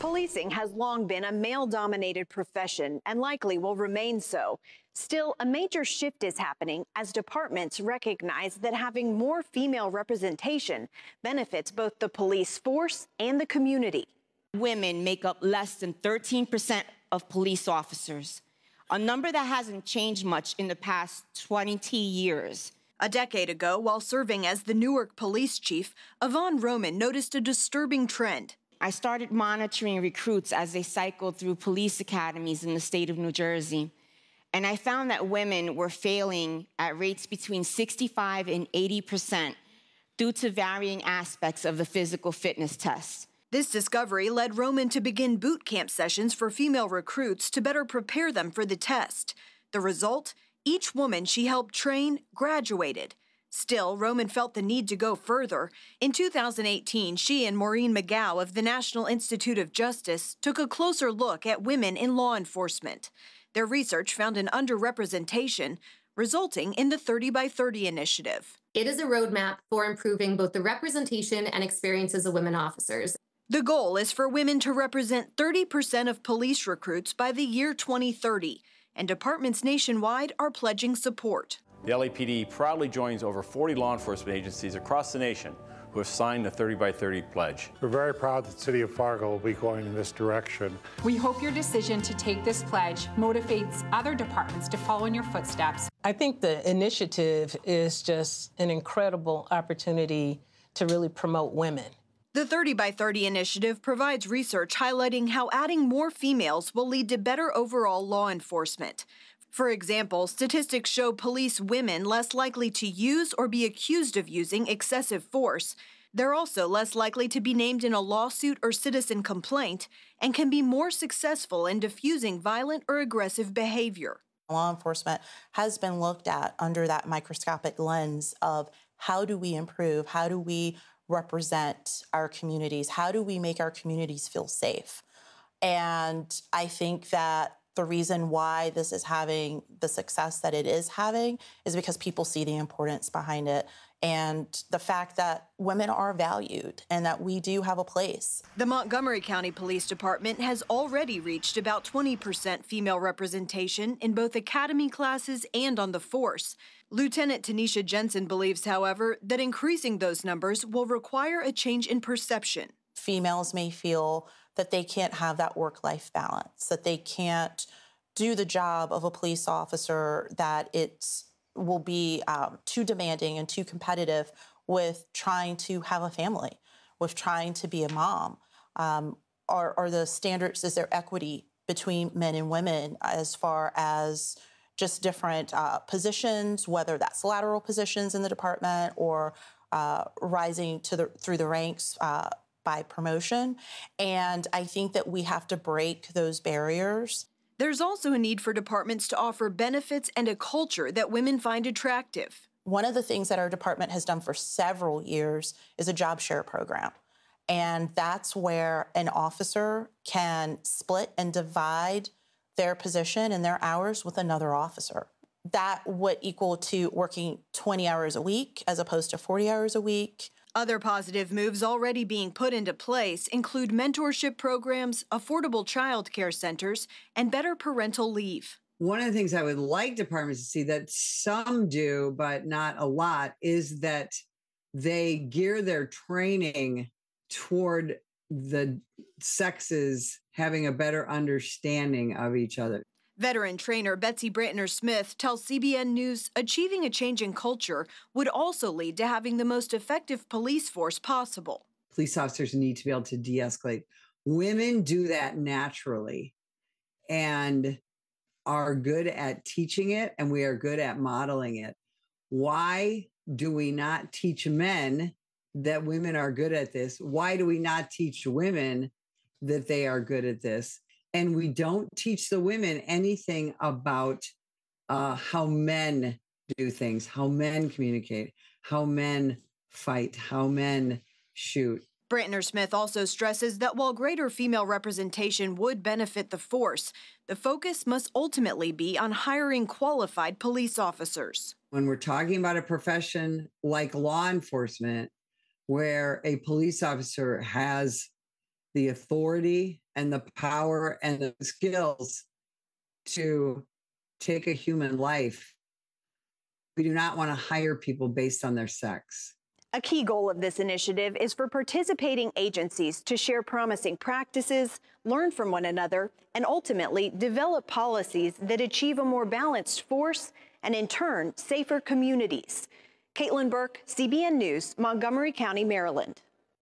Policing has long been a male-dominated profession and likely will remain so. Still, a major shift is happening as departments recognize that having more female representation benefits both the police force and the community. Women make up less than 13% of police officers, a number that hasn't changed much in the past 20 years. A decade ago, while serving as the Newark police chief, Ivonne Roman noticed a disturbing trend. I started monitoring recruits as they cycled through police academies in the state of New Jersey. And I found that women were failing at rates between 65 and 80% due to varying aspects of the physical fitness test. This discovery led Roman to begin boot camp sessions for female recruits to better prepare them for the test. The result? Each woman she helped train graduated. Still, Roman felt the need to go further. In 2018, she and Maureen McGow of the National Institute of Justice took a closer look at women in law enforcement. Their research found an underrepresentation, resulting in the 30 by 30 initiative. It is a roadmap for improving both the representation and experiences of women officers. The goal is for women to represent 30% of police recruits by the year 2030, and departments nationwide are pledging support. The LAPD proudly joins over 40 law enforcement agencies across the nation who have signed the 30 by 30 pledge. We're very proud that the City of Fargo will be going in this direction. We hope your decision to take this pledge motivates other departments to follow in your footsteps. I think the initiative is just an incredible opportunity to really promote women. The 30 by 30 initiative provides research highlighting how adding more females will lead to better overall law enforcement. For example, statistics show police women less likely to use or be accused of using excessive force. They're also less likely to be named in a lawsuit or citizen complaint and can be more successful in diffusing violent or aggressive behavior. Law enforcement has been looked at under that microscopic lens of how do we improve, how do we represent our communities, how do we make our communities feel safe? And I think that the reason why this is having the success that it is having is because people see the importance behind it and the fact that women are valued and that we do have a place. The Montgomery County Police Department has already reached about 20% female representation in both academy classes and on the force. Lieutenant Tanisha Jensen believes, however, that increasing those numbers will require a change in perception. Females may feel that they can't have that work-life balance, that they can't do the job of a police officer, that it will be too demanding and too competitive with trying to have a family, with trying to be a mom. Are the standards, is there equity between men and women as far as just different positions, whether that's lateral positions in the department or rising through the ranks by promotion? And I think that we have to break those barriers. There's also a need for departments to offer benefits and a culture that women find attractive. One of the things that our department has done for several years is a job share program. And that's where an officer can split and divide their position and their hours with another officer. That would equal to working 20 hours a week as opposed to 40 hours a week. Other positive moves already being put into place include mentorship programs, affordable child care centers, and better parental leave. One of the things I would like departments to see that some do, but not a lot, is that they gear their training toward the sexes having a better understanding of each other. Veteran trainer Betsy Brantner-Smith tells CBN News achieving a change in culture would also lead to having the most effective police force possible. Police officers need to be able to de-escalate. Women do that naturally and are good at teaching it, and we are good at modeling it. Why do we not teach men that women are good at this? Why do we not teach women that they are good at this? And we don't teach the women anything about how men do things, how men communicate, how men fight, how men shoot. Brantner-Smith also stresses that while greater female representation would benefit the force, the focus must ultimately be on hiring qualified police officers. When we're talking about a profession like law enforcement, where a police officer has the authority and the power and the skills to take a human life. We do not want to hire people based on their sex. A key goal of this initiative is for participating agencies to share promising practices, learn from one another, and ultimately develop policies that achieve a more balanced force and, in turn, safer communities. Caitlin Burke, CBN News, Montgomery County, Maryland.